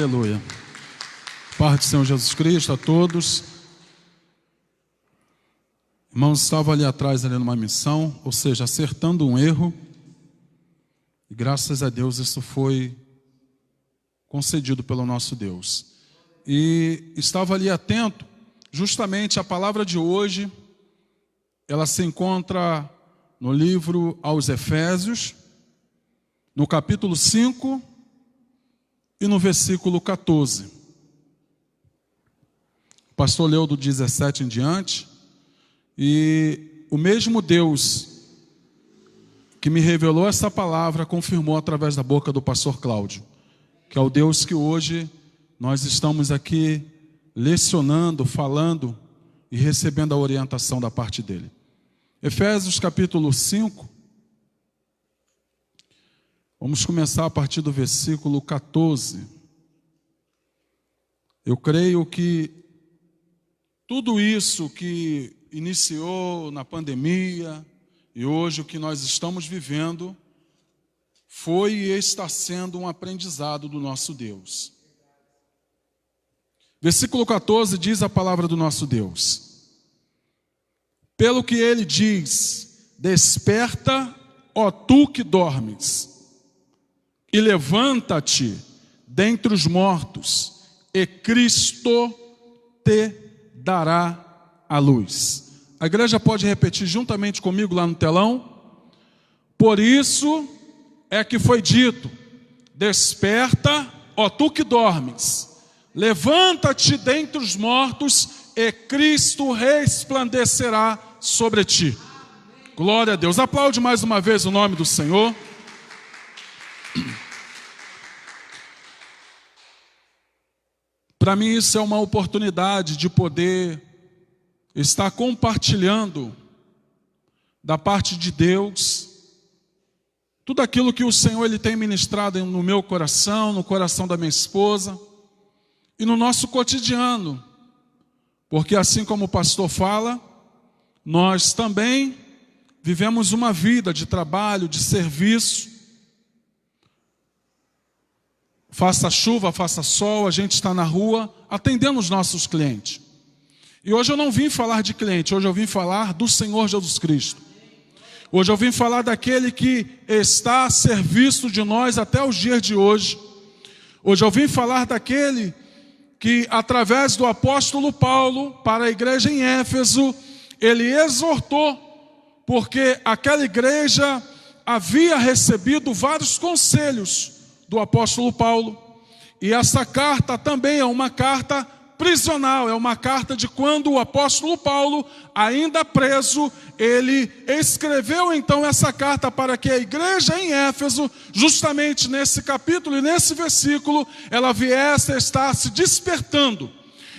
Aleluia. Paz do Senhor Jesus Cristo a todos. Irmãos, estava ali atrás, ali numa missão, ou seja, acertando um erro. E graças a Deus isso foi concedido pelo nosso Deus. E estava ali atento, justamente a palavra de hoje, ela se encontra no livro aos Efésios, no capítulo 5 e no versículo 14. O pastor leu do 17 em diante, e o mesmo Deus que me revelou essa palavra confirmou através da boca do pastor Cláudio, que é o Deus que hoje nós estamos aqui lecionando, falando e recebendo a orientação da parte dele. Efésios capítulo 5, vamos começar a partir do versículo 14. Eu creio que tudo isso que iniciou na pandemia e hoje o que nós estamos vivendo foi e está sendo um aprendizado do nosso Deus. Versículo 14 diz a palavra do nosso Deus: pelo que ele diz, desperta, ó tu que dormes, e levanta-te dentre os mortos, e Cristo te dará a luz. A igreja pode repetir juntamente comigo lá no telão? Por isso é que foi dito: desperta, ó tu que dormes, levanta-te dentre os mortos, e Cristo resplandecerá sobre ti. Glória a Deus. Aplaude mais uma vez o nome do Senhor. Para mim isso é uma oportunidade de poder estar compartilhando da parte de Deus tudo aquilo que o Senhor ele tem ministrado no meu coração, no coração da minha esposa e no nosso cotidiano. Porque assim como o pastor fala, nós também vivemos uma vida de trabalho, de serviço. Faça chuva, faça sol, a gente está na rua atendendo os nossos clientes. E hoje eu não vim falar de cliente, hoje eu vim falar do Senhor Jesus Cristo. Hoje eu vim falar daquele que está a serviço de nós até os dias de hoje. Hoje eu vim falar daquele que, através do apóstolo Paulo, para a igreja em Éfeso, ele exortou, porque aquela igreja havia recebido vários conselhos do apóstolo Paulo. E essa carta também é uma carta prisional, é uma carta de quando o apóstolo Paulo, ainda preso, ele escreveu então essa carta para que a igreja em Éfeso, justamente nesse capítulo e nesse versículo, ela viesse a estar se despertando,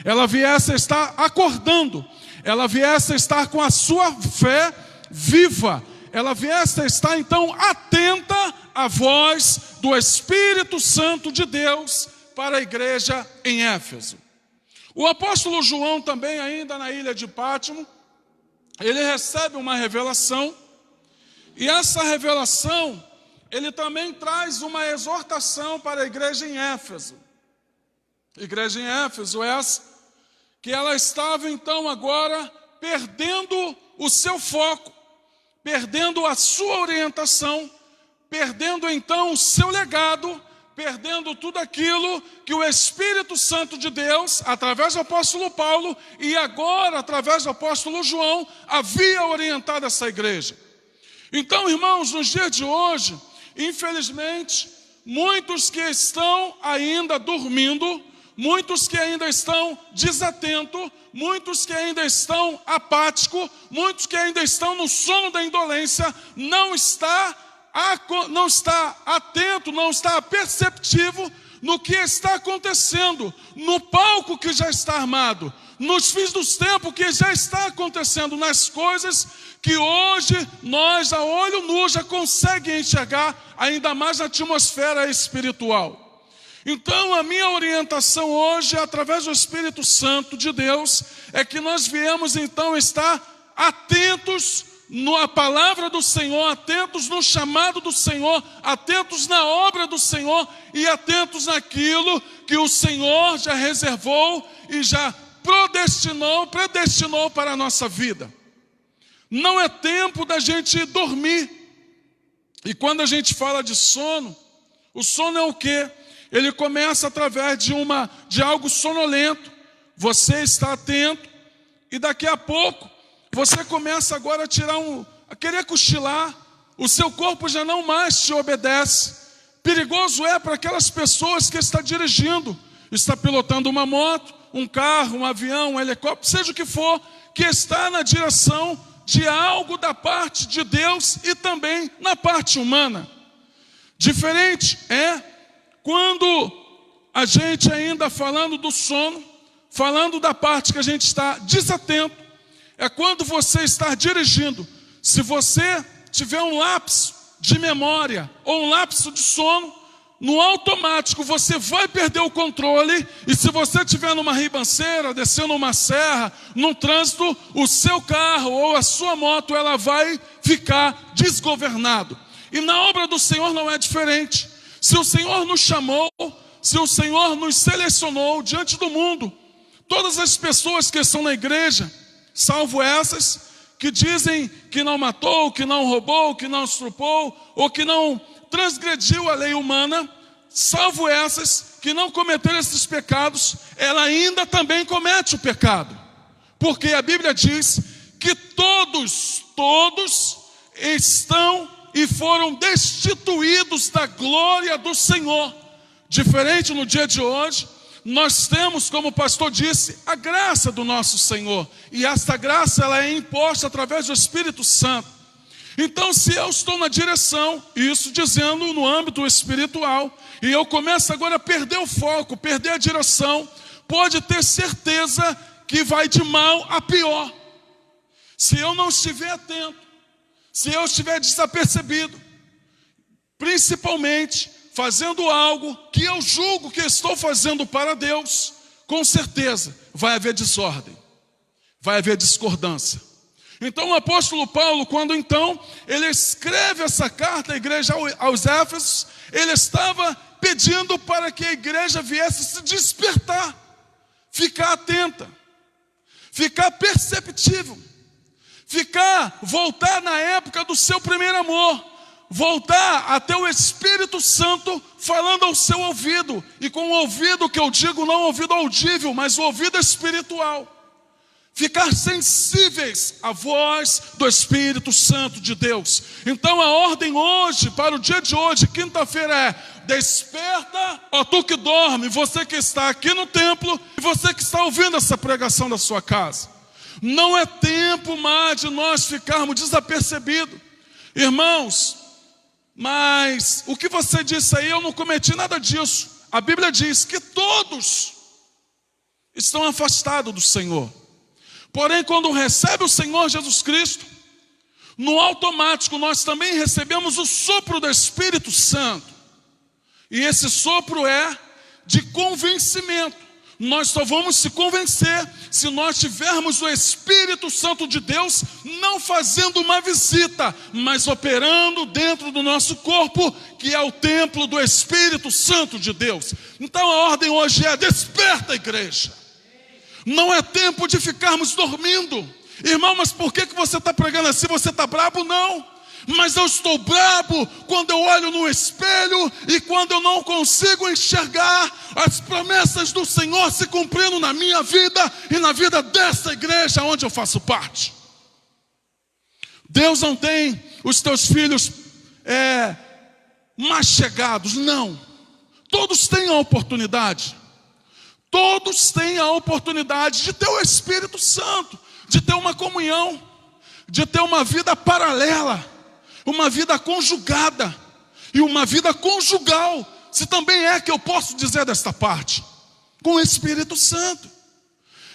ela viesse a estar acordando, ela viesse a estar com a sua fé viva, ela viesse a estar então atenta à voz do Espírito Santo de Deus para a igreja em Éfeso. O apóstolo João também, ainda na ilha de Pátimo, ele recebe uma revelação, e essa revelação, ele também traz uma exortação para a igreja em Éfeso. Igreja em Éfeso essa, que ela estava então agora perdendo o seu foco, perdendo a sua orientação, perdendo então o seu legado, perdendo tudo aquilo que o Espírito Santo de Deus, através do apóstolo Paulo e agora através do apóstolo João, havia orientado essa igreja. Então, irmãos, nos dias de hoje, infelizmente, muitos que estão ainda dormindo, muitos que ainda estão desatentos, muitos que ainda estão apáticos, muitos que ainda estão no sono da indolência, não está atento, não está perceptivo no que está acontecendo, no palco que já está armado, nos fins dos tempos que já está acontecendo, nas coisas que hoje nós a olho nu já conseguimos enxergar, ainda mais na atmosfera espiritual. Então a minha orientação hoje, através do Espírito Santo de Deus, é que nós viemos então estar atentos na palavra do Senhor, atentos no chamado do Senhor, atentos na obra do Senhor e atentos naquilo que o Senhor já reservou e já predestinou para a nossa vida. Não é tempo da gente dormir. E quando a gente fala de sono, o sono é o quê? Ele começa através de algo sonolento. Você está atento e daqui a pouco você começa agora a querer cochilar. O seu corpo já não mais te obedece. Perigoso é para aquelas pessoas que está dirigindo, está pilotando uma moto, um carro, um avião, um helicóptero, seja o que for, que está na direção de algo da parte de Deus e também na parte humana. Diferente é quando a gente ainda falando do sono, falando da parte que a gente está desatento, é quando você está dirigindo. Se você tiver um lapso de memória ou um lapso de sono, no automático você vai perder o controle. E se você estiver numa ribanceira, descendo uma serra, num trânsito, o seu carro ou a sua moto, ela vai ficar desgovernado. E na obra do Senhor não é diferente. Se o Senhor nos chamou, se o Senhor nos selecionou diante do mundo, todas as pessoas que estão na igreja, salvo essas que dizem que não matou, que não roubou, que não estrupou, ou que não transgrediu a lei humana, salvo essas que não cometeram esses pecados, ela ainda também comete o pecado. Porque a Bíblia diz que todos estão e foram destituídos da glória do Senhor. Diferente no dia de hoje, nós temos, como o pastor disse, a graça do nosso Senhor. E esta graça ela é imposta através do Espírito Santo. Então, se eu estou na direção, isso dizendo no âmbito espiritual, e eu começo agora a perder o foco, perder a direção, pode ter certeza que vai de mal a pior. Se eu não estiver atento, se eu estiver desapercebido, principalmente fazendo algo que eu julgo que estou fazendo para Deus, com certeza vai haver desordem, vai haver discordância. Então o apóstolo Paulo, quando então ele escreve essa carta à igreja aos Éfesos, ele estava pedindo para que a igreja viesse se despertar, ficar atenta, ficar perceptível, voltar na época do seu primeiro amor, voltar até o Espírito Santo falando ao seu ouvido, e com o ouvido que eu digo, não ouvido audível, mas o ouvido espiritual. Ficar sensíveis à voz do Espírito Santo de Deus. Então a ordem hoje, para o dia de hoje, quinta-feira é: desperta, ó tu que dorme, você que está aqui no templo e você que está ouvindo essa pregação da sua casa. Não é tempo mais de nós ficarmos desapercebidos. Irmãos, mas o que você disse aí, eu não cometi nada disso. A Bíblia diz que todos estão afastados do Senhor. Porém, quando recebe o Senhor Jesus Cristo, no automático nós também recebemos o sopro do Espírito Santo. E esse sopro é de convencimento. Nós só vamos se convencer se nós tivermos o Espírito Santo de Deus não fazendo uma visita, mas operando dentro do nosso corpo, que é o templo do Espírito Santo de Deus. Então a ordem hoje é: desperta, igreja. Não é tempo de ficarmos dormindo. Irmão, mas por que você está pregando assim? Você está brabo? Não. Mas eu estou brabo quando eu olho no espelho e quando eu não consigo enxergar as promessas do Senhor se cumprindo na minha vida e na vida dessa igreja onde eu faço parte. Deus não tem os teus filhos mais chegados, não. Todos têm a oportunidade. Todos têm a oportunidade de ter o Espírito Santo, de ter uma comunhão, de ter uma vida paralela, uma vida conjugada e uma vida conjugal, se também é que eu posso dizer desta parte, com o Espírito Santo.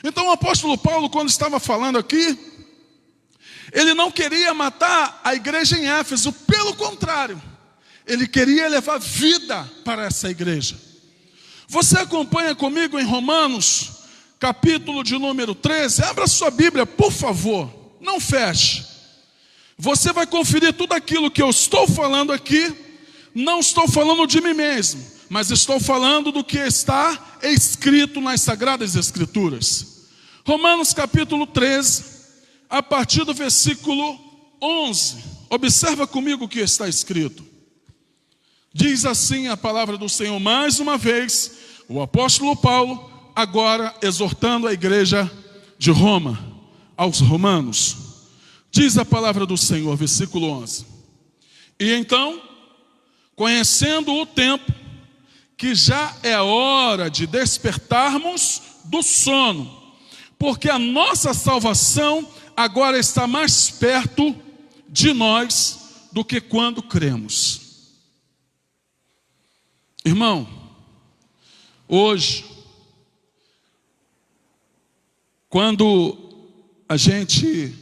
Então o apóstolo Paulo, quando estava falando aqui, ele não queria matar a igreja em Éfeso, pelo contrário, ele queria levar vida para essa igreja. Você acompanha comigo em Romanos, capítulo de número 13, abra sua Bíblia, por favor, não feche. Você vai conferir tudo aquilo que eu estou falando aqui. Não estou falando de mim mesmo, mas estou falando do que está escrito nas Sagradas Escrituras. Romanos capítulo 13, a partir do versículo 11. Observa comigo o que está escrito. Diz assim a palavra do Senhor, mais uma vez, o apóstolo Paulo, agora exortando a igreja de Roma, aos romanos. Diz a palavra do Senhor, versículo 11. E então, conhecendo o tempo, que já é hora de despertarmos do sono, porque a nossa salvação agora está mais perto de nós do que quando cremos. Irmão, hoje, quando a gente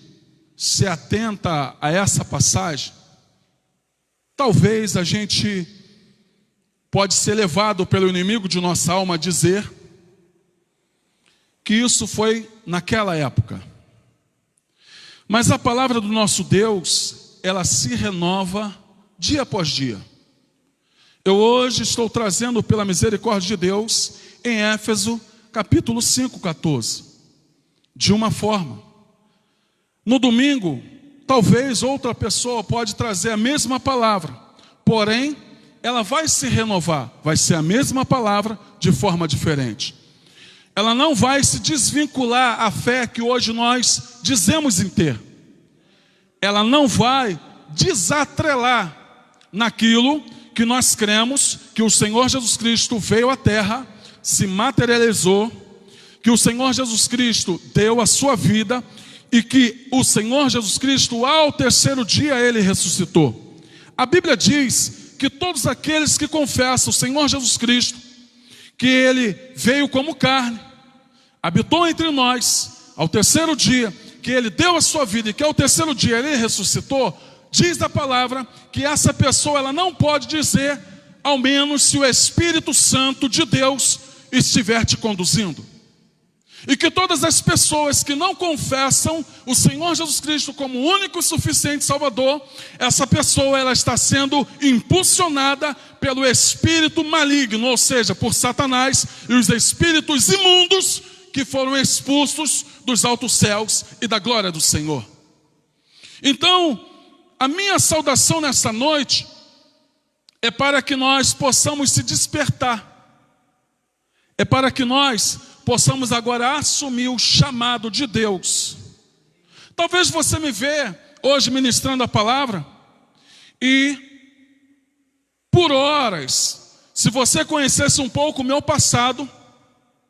se atenta a essa passagem, talvez a gente pode ser levado pelo inimigo de nossa alma a dizer que isso foi naquela época. Mas a palavra do nosso Deus, ela se renova dia após dia. Eu hoje estou trazendo pela misericórdia de Deus em Éfeso capítulo 5, 14. De uma forma. No domingo, talvez outra pessoa pode trazer a mesma palavra, porém, ela vai se renovar, vai ser a mesma palavra de forma diferente. Ela não vai se desvincular a fé que hoje nós dizemos em ter. Ela não vai desatrelar naquilo que nós cremos, que o Senhor Jesus Cristo veio à terra, se materializou, que o Senhor Jesus Cristo deu a sua vida e que o Senhor Jesus Cristo, ao terceiro dia, Ele ressuscitou. A Bíblia diz que todos aqueles que confessam o Senhor Jesus Cristo, que Ele veio como carne, habitou entre nós, ao terceiro dia, que Ele deu a sua vida e que ao terceiro dia Ele ressuscitou, diz a palavra que essa pessoa ela não pode dizer, ao menos se o Espírito Santo de Deus estiver te conduzindo. E que todas as pessoas que não confessam o Senhor Jesus Cristo como o único e suficiente Salvador, essa pessoa ela está sendo impulsionada pelo espírito maligno, ou seja, por Satanás e os espíritos imundos que foram expulsos dos altos céus e da glória do Senhor. Então, a minha saudação nessa noite é para que nós possamos se despertar, é para que nós possamos agora assumir o chamado de Deus. Talvez você me vê hoje ministrando a palavra e por horas, se você conhecesse um pouco o meu passado,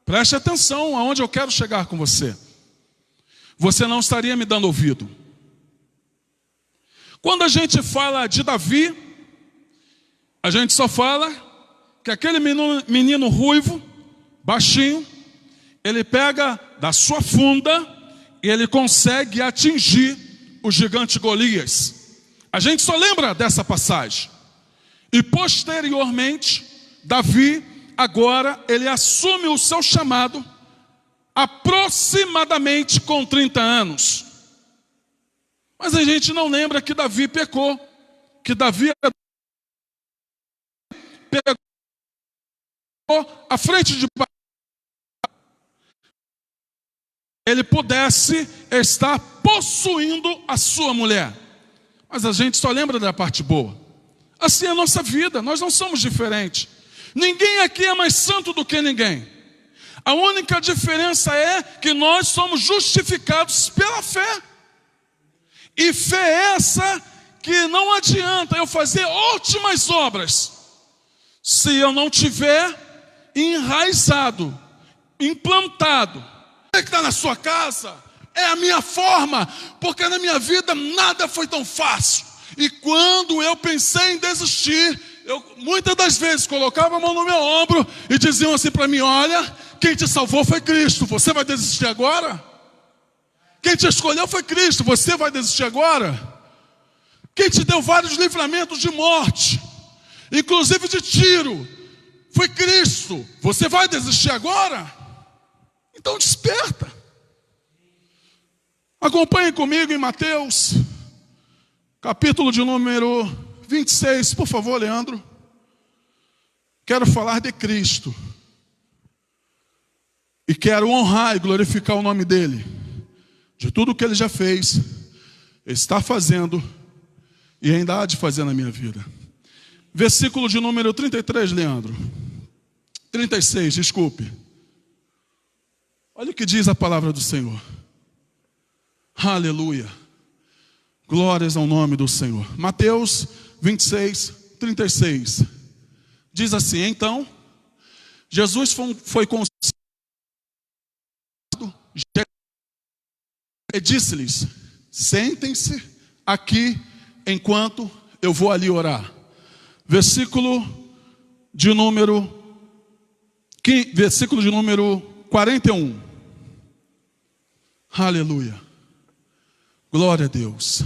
preste atenção aonde eu quero chegar com você. Você não estaria me dando ouvido. Quando a gente fala de Davi, a gente só fala que aquele menino ruivo, baixinho, ele pega da sua funda e ele consegue atingir o gigante Golias. A gente só lembra dessa passagem. E posteriormente, Davi, agora, ele assume o seu chamado aproximadamente com 30 anos. Mas a gente não lembra que Davi pecou, que Davi pegou a frente de ele pudesse estar possuindo a sua mulher. Mas a gente só lembra da parte boa. Assim é a nossa vida, nós não somos diferentes. Ninguém aqui é mais santo do que ninguém. A única diferença é que nós somos justificados pela fé. E fé é essa que não adianta eu fazer ótimas obras se eu não tiver enraizado, implantado. Que está na sua casa é a minha forma, porque na minha vida nada foi tão fácil. E quando eu pensei em desistir, eu muitas das vezes colocava a mão no meu ombro e diziam assim para mim: olha, quem te salvou foi Cristo, você vai desistir agora? Quem te escolheu foi Cristo, você vai desistir agora? Quem te deu vários livramentos de morte, inclusive de tiro, foi Cristo, você vai desistir agora? Então desperta. Acompanhe comigo em Mateus, capítulo de número 26, por favor, Leandro. Quero falar de Cristo. E quero honrar e glorificar o nome dele, de tudo o que ele já fez, está fazendo e ainda há de fazer na minha vida. Versículo de número 33, Leandro. 36, desculpe. Olha o que diz a palavra do Senhor. Aleluia. Glórias ao nome do Senhor. Mateus 26, 36. Diz assim: então, Jesus foi considerado e disse-lhes: sentem-se aqui enquanto eu vou ali orar. Versículo de número 41. Aleluia. Glória a Deus.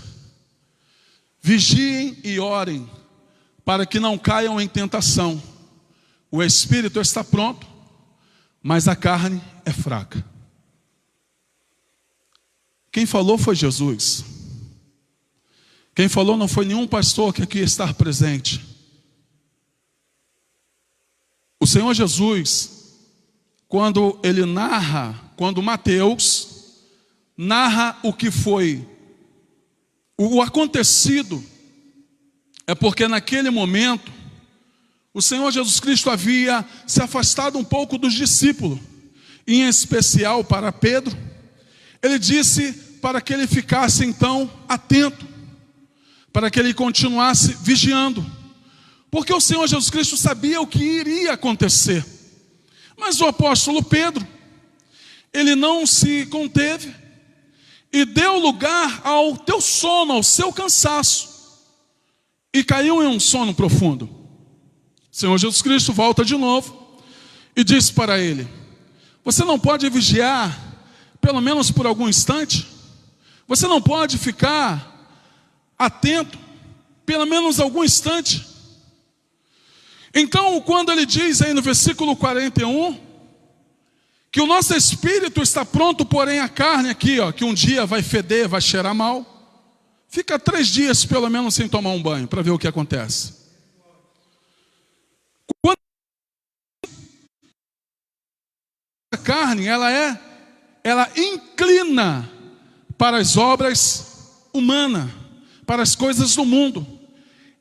Vigiem e orem, para que não caiam em tentação. O espírito está pronto, mas a carne é fraca. Quem falou foi Jesus. Quem falou não foi nenhum pastor que aqui está presente. O Senhor Jesus, quando ele narra, quando Mateus narra o que foi o acontecido, é porque naquele momento o Senhor Jesus Cristo havia se afastado um pouco dos discípulos, em especial para Pedro. Ele disse para que ele ficasse então atento, para que ele continuasse vigiando, porque o Senhor Jesus Cristo sabia o que iria acontecer. Mas o apóstolo Pedro, ele não se conteve e deu lugar ao teu sono, ao seu cansaço, e caiu em um sono profundo. O Senhor Jesus Cristo volta de novo e diz para ele: você não pode vigiar pelo menos por algum instante? Você não pode ficar atento pelo menos algum instante? Então, quando ele diz aí no versículo 41 que o nosso espírito está pronto, porém a carne aqui, ó, que um dia vai feder, vai cheirar mal, fica 3 dias pelo menos sem tomar um banho, para ver o que acontece. Quando a carne, ela inclina para as obras humanas, para as coisas do mundo.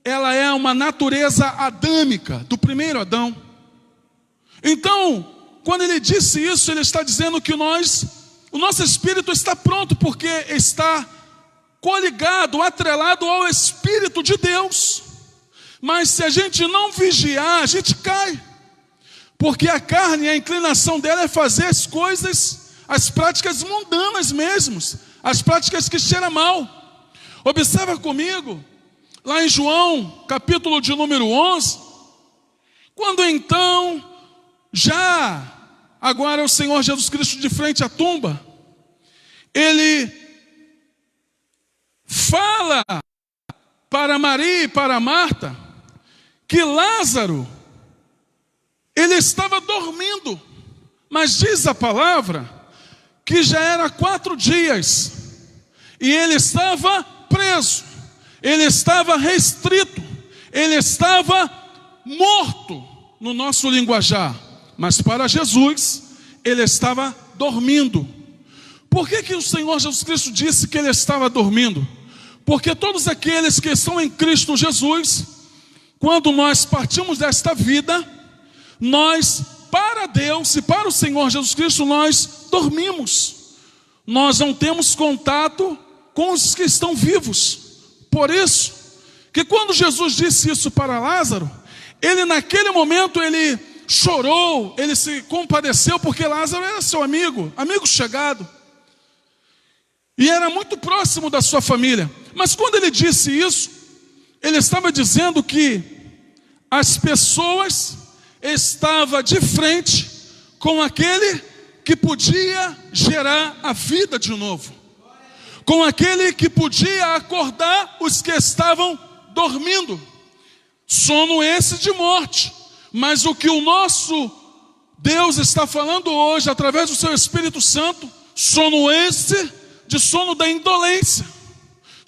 Ela é uma natureza adâmica, do primeiro Adão. Então, quando ele disse isso, ele está dizendo que o nosso espírito está pronto, porque está coligado, atrelado ao Espírito de Deus. Mas se a gente não vigiar, a gente cai. Porque a carne, a inclinação dela é fazer as coisas, as práticas mundanas mesmo, as práticas que cheiram mal. Observa comigo, lá em João, capítulo de número 11, quando então, já agora o Senhor Jesus Cristo de frente à tumba, ele fala para Maria e para Marta que Lázaro, ele estava dormindo, mas diz a palavra que já era 4 dias e ele estava preso, ele estava restrito, ele estava morto no nosso linguajar, mas para Jesus ele estava dormindo. Por que o Senhor Jesus Cristo disse que ele estava dormindo? Porque todos aqueles que estão em Cristo Jesus, quando nós partimos desta vida, nós, para Deus e para o Senhor Jesus Cristo, nós dormimos. Nós não temos contato com os que estão vivos. Por isso, que quando Jesus disse isso para Lázaro, ele naquele momento, ele chorou, ele se compadeceu, porque Lázaro era seu amigo chegado. E era muito próximo da sua família. Mas quando ele disse isso, ele estava dizendo que as pessoas estavam de frente com aquele que podia gerar a vida de novo, com aquele que podia acordar os que estavam dormindo. Sono esse de morte, mas o que o nosso Deus está falando hoje, através do seu Espírito Santo, sono esse de sono da indolência,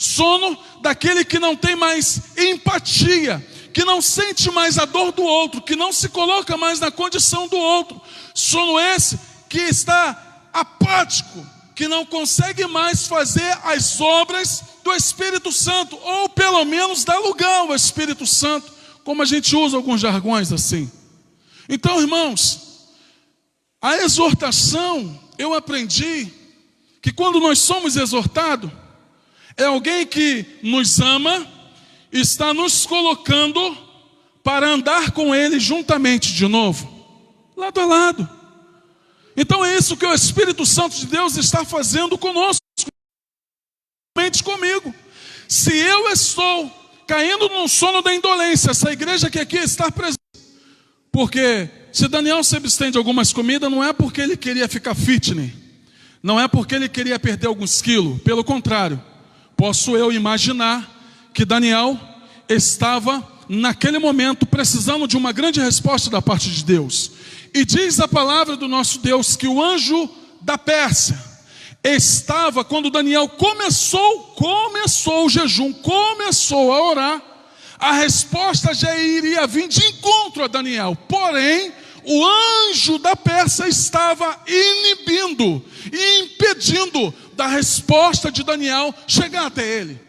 Sono daquele que não tem mais empatia, que não sente mais a dor do outro, que não se coloca mais na condição do outro. Sono esse que está apático, que não consegue mais fazer as obras do Espírito Santo, ou pelo menos dar lugar ao Espírito Santo, como a gente usa alguns jargões assim. Então, irmãos, a exortação, eu aprendi que quando nós somos exortados, é alguém que nos ama, está nos colocando para andar com Ele juntamente de novo, lado a lado. Então é isso que o Espírito Santo de Deus está fazendo conosco, comigo. Se eu estou caindo no sono da indolência, essa igreja que aqui está presente, porque se Daniel se abstém de algumas comidas, não é porque ele queria ficar fitness, não é porque ele queria perder alguns quilos, pelo contrário. Posso eu imaginar que Daniel estava, naquele momento, precisando de uma grande resposta da parte de Deus. E diz a palavra do nosso Deus que o anjo da Pérsia estava, quando Daniel começou o jejum, começou a orar, a resposta já iria vir de encontro a Daniel. Porém, o anjo da Pérsia estava inibindo e impedindo da resposta de Daniel chegar até ele.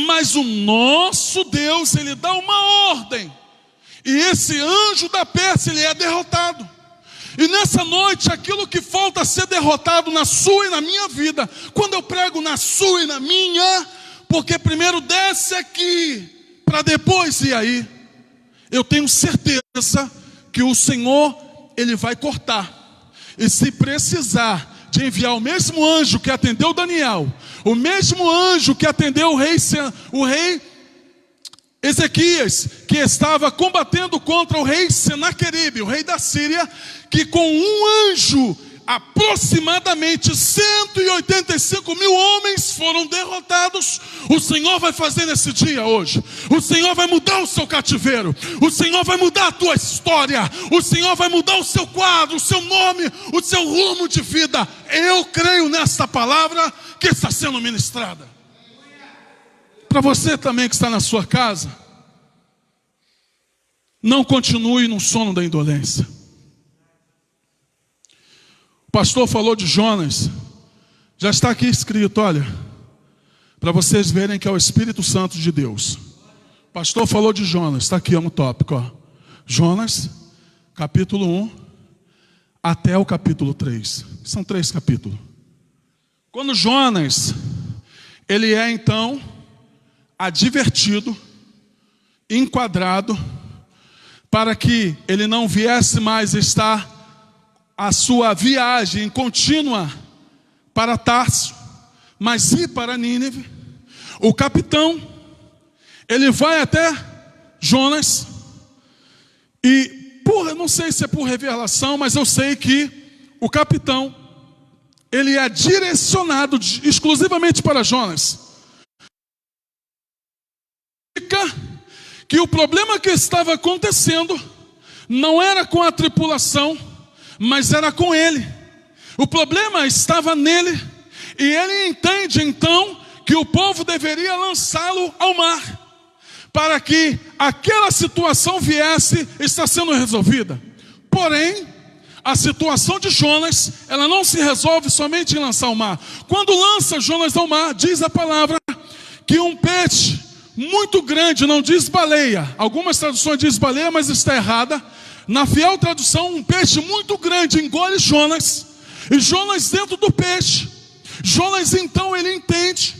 Mas o nosso Deus, ele dá uma ordem, e esse anjo da Pérsia, ele é derrotado. E nessa noite, aquilo que falta ser derrotado na sua e na minha vida, quando eu prego na sua e na minha, porque primeiro desce aqui, para depois ir aí, eu tenho certeza que o Senhor, ele vai cortar. E se precisar de enviar o mesmo anjo que atendeu Daniel, o mesmo anjo que atendeu o rei Ezequias, que estava combatendo contra o rei Senaqueribe, o rei da Síria, que com um anjo, aproximadamente 185 mil homens foram derrotados. O Senhor vai fazer nesse dia hoje. O Senhor vai mudar o seu cativeiro. O Senhor vai mudar a tua história. O Senhor vai mudar o seu quadro, o seu nome, o seu rumo de vida. Eu creio nesta palavra que está sendo ministrada. Para você também que está na sua casa, não continue no sono da indolência. O pastor falou de Jonas, já está aqui escrito, olha, para vocês verem que é o Espírito Santo de Deus. O pastor falou de Jonas, está aqui no tópico, ó. Jonas, capítulo 1 até o capítulo 3. São 3 capítulos. Quando Jonas, ele é então advertido, enquadrado, para que ele não viesse mais estar a sua viagem contínua para Tarso, mas ir para Nínive. O capitão, ele vai até Jonas, e não sei se é por revelação, mas eu sei que o capitão, ele é direcionado exclusivamente para Jonas. Que o problema que estava acontecendo não era com a tripulação, mas era com ele. O problema estava nele, e ele entende então que o povo deveria lançá-lo ao mar, para que aquela situação viesse estar sendo resolvida. Porém, a situação de Jonas, ela não se resolve somente em lançar ao mar. Quando lança Jonas ao mar, diz a palavra que um peixe muito grande, não diz baleia, algumas traduções diz baleia, mas está errada. Na fiel tradução, um peixe muito grande engole Jonas, e Jonas dentro do peixe. Jonas então, ele entende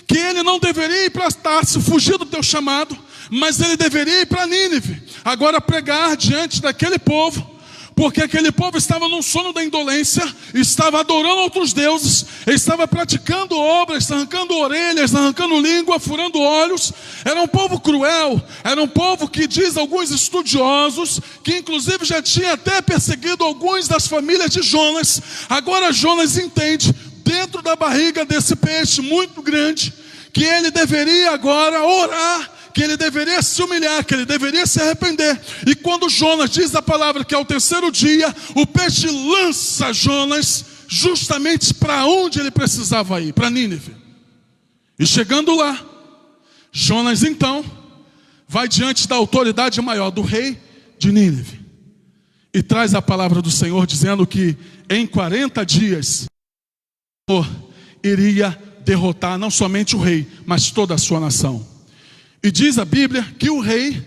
que ele não deveria ir para Tarso, fugir do teu chamado, mas ele deveria ir para Nínive, agora pregar diante daquele povo, porque aquele povo estava num sono da indolência, estava adorando outros deuses, estava praticando obras, arrancando orelhas, arrancando língua, furando olhos. Era um povo cruel, era um povo que, diz alguns estudiosos, que inclusive já tinha até perseguido alguns das famílias de Jonas. Agora Jonas entende, dentro da barriga desse peixe muito grande, que ele deveria agora orar, que ele deveria se humilhar, que ele deveria se arrepender. E quando Jonas diz a palavra que ao terceiro dia, o peixe lança Jonas justamente para onde ele precisava ir, para Nínive. E chegando lá, Jonas então vai diante da autoridade maior do rei de Nínive e traz a palavra do Senhor dizendo que em 40 dias o Senhor iria derrotar não somente o rei, mas toda a sua nação. E diz a Bíblia que o rei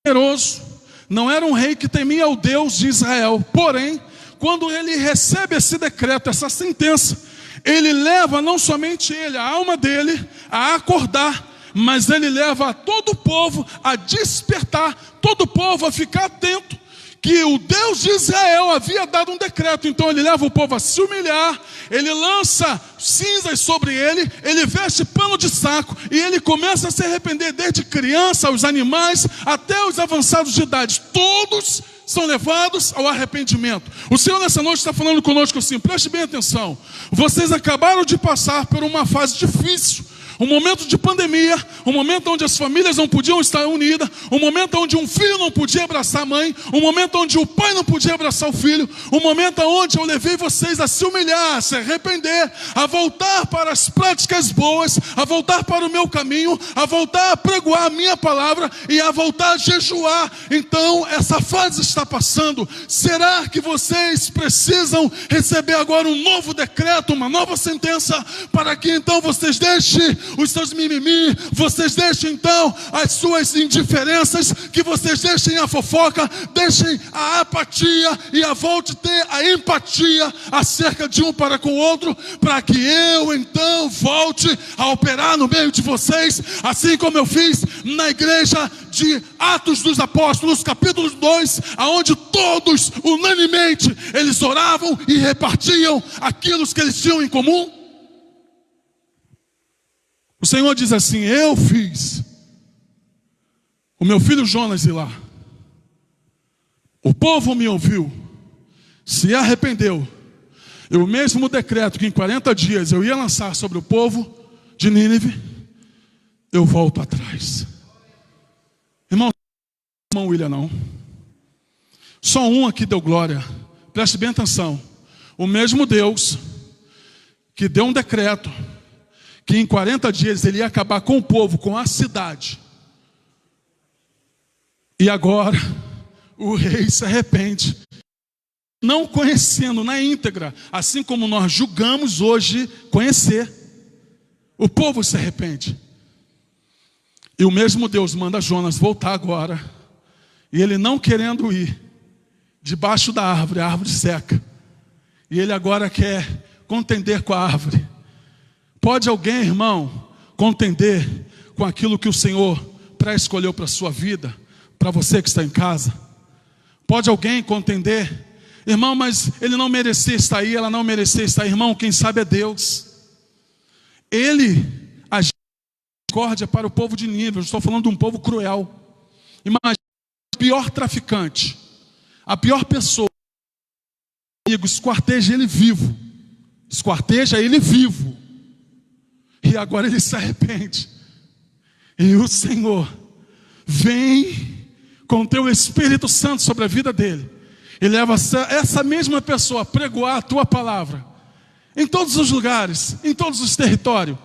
poderoso não era um rei que temia o Deus de Israel. Porém, quando ele recebe esse decreto, essa sentença, ele leva não somente ele, a alma dele, a acordar, mas ele leva todo o povo a despertar, todo o povo a ficar atento, que o Deus de Israel havia dado um decreto. Então ele leva o povo a se humilhar, ele lança cinzas sobre ele veste pano de saco, e ele começa a se arrepender, desde criança, os animais, até os avançados de idade, todos são levados ao arrependimento. O Senhor nessa noite está falando conosco assim: preste bem atenção, vocês acabaram de passar por uma fase difícil, um momento de pandemia, um momento onde as famílias não podiam estar unidas, um momento onde um filho não podia abraçar a mãe, um momento onde o pai não podia abraçar o filho, um momento onde eu levei vocês a se humilhar, a se arrepender, a voltar para as práticas boas, a voltar para o meu caminho, a voltar a pregoar a minha palavra e a voltar a jejuar. Então essa fase está passando. Será que vocês precisam receber agora um novo decreto, uma nova sentença, para que então vocês deixem os seus mimimi, vocês deixem então as suas indiferenças, que vocês deixem a fofoca, deixem a apatia e a volte a ter a empatia acerca de um para com o outro, para que eu então volte a operar no meio de vocês, assim como eu fiz na igreja de Atos dos Apóstolos, capítulo 2, aonde todos, unanimemente, eles oravam e repartiam aquilo que eles tinham em comum. O Senhor diz assim: eu fiz o meu filho Jonas ir lá, o povo me ouviu, se arrependeu, e o mesmo decreto que em 40 dias eu ia lançar sobre o povo de Nínive, eu volto atrás. Irmão William não, só um aqui deu glória. Preste bem atenção: o mesmo Deus que deu um decreto que em 40 dias ele ia acabar com o povo, com a cidade, e agora o rei se arrepende, não conhecendo na íntegra, assim como nós julgamos hoje conhecer. O povo se arrepende, e o mesmo Deus manda Jonas voltar agora, e ele não querendo ir debaixo da árvore, a árvore seca, e ele agora quer contender com a árvore. Pode alguém, irmão, contender com aquilo que o Senhor pré-escolheu para a sua vida, para você que está em casa? Pode alguém contender? Irmão, mas ele não merecia estar aí, ela não merecia estar aí. Irmão, quem sabe é Deus. Ele agiu com misericórdia para o povo de Nínive. Eu estou falando de um povo cruel. Imagina o pior traficante, a pior pessoa, esquarteja ele vivo. Esquarteja ele vivo. E agora ele se arrepende. E o Senhor vem com o teu Espírito Santo sobre a vida dele, e leva essa mesma pessoa a pregoar a tua palavra em todos os lugares, em todos os territórios.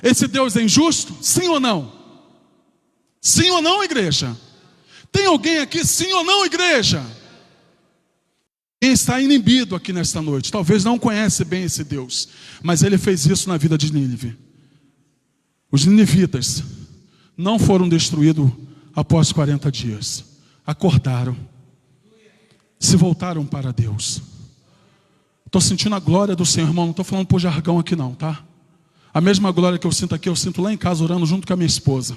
Esse Deus é injusto? Sim ou não? Sim ou não, igreja? Tem alguém aqui, sim ou não, igreja? Quem está inibido aqui nesta noite, talvez não conhece bem esse Deus, mas ele fez isso na vida de Nínive. Os ninivitas não foram destruídos após 40 dias. Acordaram, se voltaram para Deus. Estou sentindo a glória do Senhor, irmão. Não estou falando por jargão aqui não, tá? A mesma glória que eu sinto aqui, eu sinto lá em casa orando junto com a minha esposa.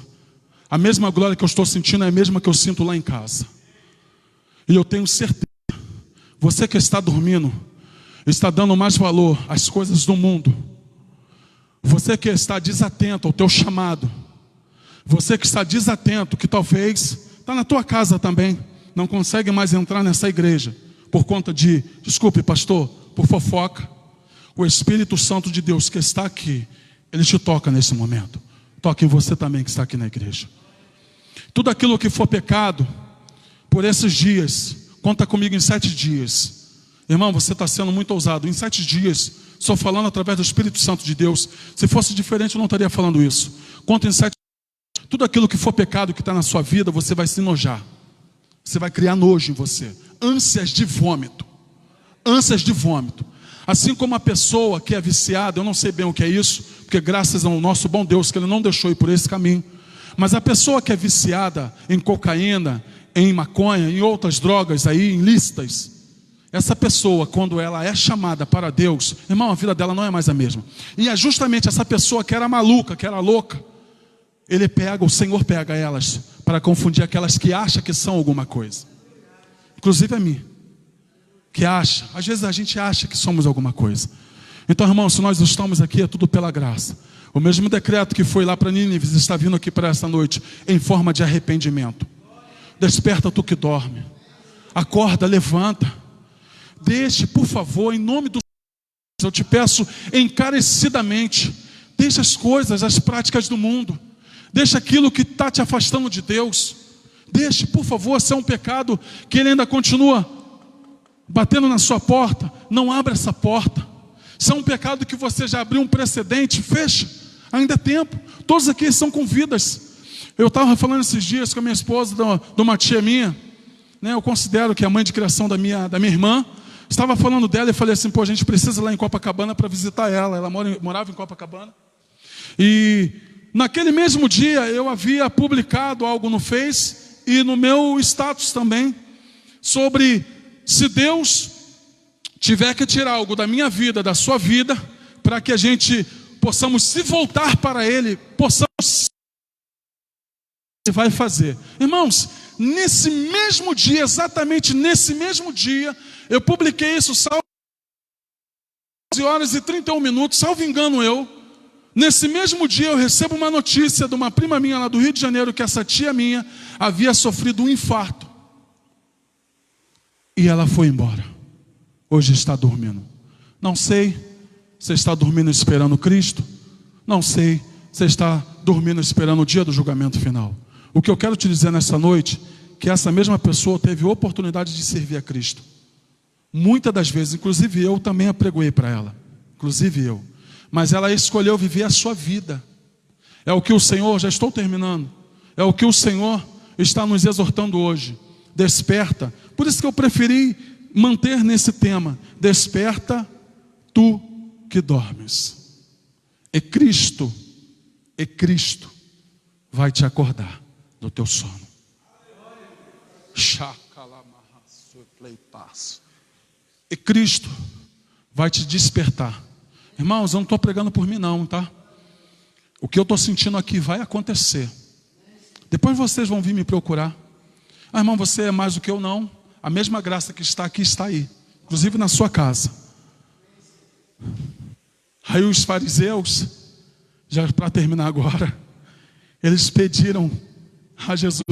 A mesma glória que eu estou sentindo é a mesma que eu sinto lá em casa. E eu tenho certeza, você que está dormindo, está dando mais valor às coisas do mundo. Você que está desatento ao teu chamado, você que está desatento, que talvez está na tua casa também, não consegue mais entrar nessa igreja por conta de, desculpe pastor, por fofoca. O Espírito Santo de Deus que está aqui, ele te toca nesse momento. Toque em você também que está aqui na igreja. Tudo aquilo que for pecado por esses dias, conta comigo em 7 dias. Irmão, você está sendo muito ousado. Em 7 dias Estou falando através do Espírito Santo de Deus. Se fosse diferente, eu não estaria falando isso. Conta em 7. Tudo aquilo que for pecado que está na sua vida, você vai se enojar. Você vai criar nojo em você. Ânsias de vômito. Ânsias de vômito. Assim como a pessoa que é viciada, eu não sei bem o que é isso, porque graças ao nosso bom Deus, que Ele não deixou ir por esse caminho. Mas a pessoa que é viciada em cocaína, em maconha, em outras drogas aí, ilícitas, essa pessoa, quando ela é chamada para Deus, irmão, a vida dela não é mais a mesma. E é justamente essa pessoa que era maluca, que era louca, o Senhor pega elas para confundir aquelas que acham que são alguma coisa. Inclusive a mim, que acha, às vezes a gente acha que somos alguma coisa. Então, irmão, se nós estamos aqui, é tudo pela graça. O mesmo decreto que foi lá para Nínive está vindo aqui para essa noite, em forma de arrependimento. Desperta tu que dorme. Acorda, levanta. Deixe, por favor, em nome do Senhor, eu te peço encarecidamente, deixe as coisas, as práticas do mundo. Deixe aquilo que está te afastando de Deus. Deixe, por favor, se é um pecado que ele ainda continua batendo na sua porta, não abra essa porta. Se é um pecado que você já abriu um precedente, fecha, ainda é tempo. Todos aqui são com vidas. Eu estava falando esses dias com a minha esposa, de uma tia minha, né, eu considero que é a mãe de criação da minha irmã. Estava falando dela e falei assim, pô, a gente precisa ir lá em Copacabana para visitar ela. Ela morava em Copacabana. E naquele mesmo dia eu havia publicado algo no Face e no meu status também, sobre se Deus tiver que tirar algo da minha vida, da sua vida, para que a gente possamos se voltar para Ele, Ele vai fazer. Irmãos, nesse mesmo dia, exatamente nesse mesmo dia, eu publiquei isso, salvo 11h31, salvo engano eu. Nesse mesmo dia eu recebo uma notícia de uma prima minha lá do Rio de Janeiro, que essa tia minha havia sofrido um infarto. E ela foi embora. Hoje está dormindo. Não sei se está dormindo esperando Cristo. Não sei se está dormindo esperando o dia do julgamento final. O que eu quero te dizer nessa noite, que essa mesma pessoa teve oportunidade de servir a Cristo. Muitas das vezes, inclusive eu também apregoei para ela. Inclusive eu. Mas ela escolheu viver a sua vida. É o que o Senhor, já estou terminando, é o que o Senhor está nos exortando hoje. Desperta. Por isso que eu preferi manter nesse tema. Desperta tu que dormes. E Cristo vai te acordar do teu sono. E Cristo vai te despertar. Irmãos, eu não estou pregando por mim não, tá? O que eu estou sentindo aqui vai acontecer. Depois vocês vão vir me procurar. Ah, irmão, você é mais do que eu, não. A mesma graça que está aqui, está aí. Inclusive na sua casa. Aí os fariseus, já para terminar agora, eles pediram a Jesus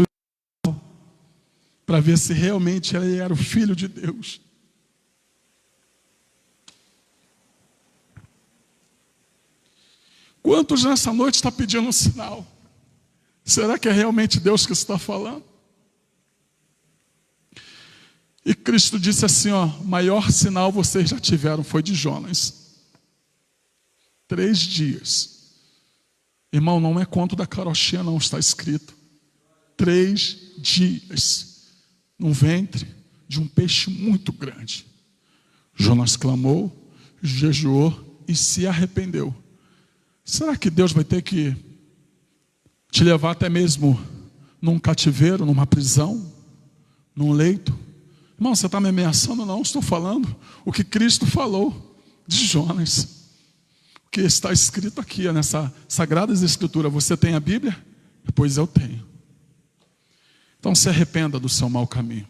para ver se realmente ele era o Filho de Deus. Quantos nessa noite está pedindo um sinal? Será que é realmente Deus que está falando? E Cristo disse assim, ó, maior sinal vocês já tiveram foi de Jonas. 3 dias. Irmão, não é conto da carochinha não, está escrito. 3 dias. No ventre de um peixe muito grande. Jonas clamou, jejuou e se arrependeu. Será que Deus vai ter que te levar até mesmo num cativeiro, numa prisão, num leito? Irmão, você está me ameaçando? Não, estou falando o que Cristo falou de Jonas. O que está escrito aqui nessa Sagrada Escritura. Você tem a Bíblia? Pois eu tenho. Então se arrependa do seu mau caminho.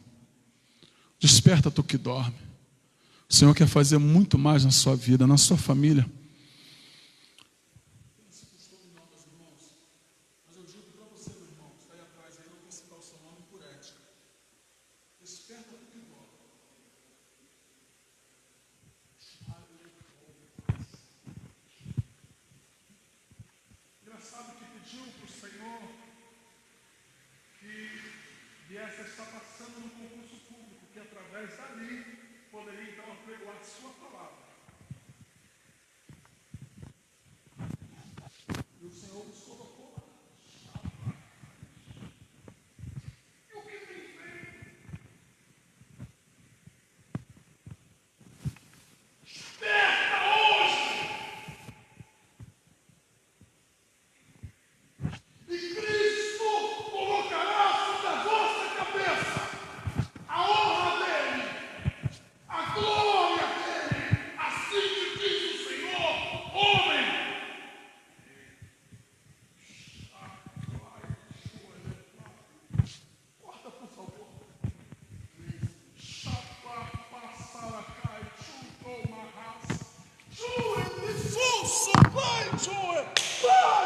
Desperta tu que dorme. O Senhor quer fazer muito mais na sua vida, na sua família. Engraçado que pediu para o Senhor que viesse a estar passando no concurso público, que através dali poderia então apregoar a sua palavra. abençoe.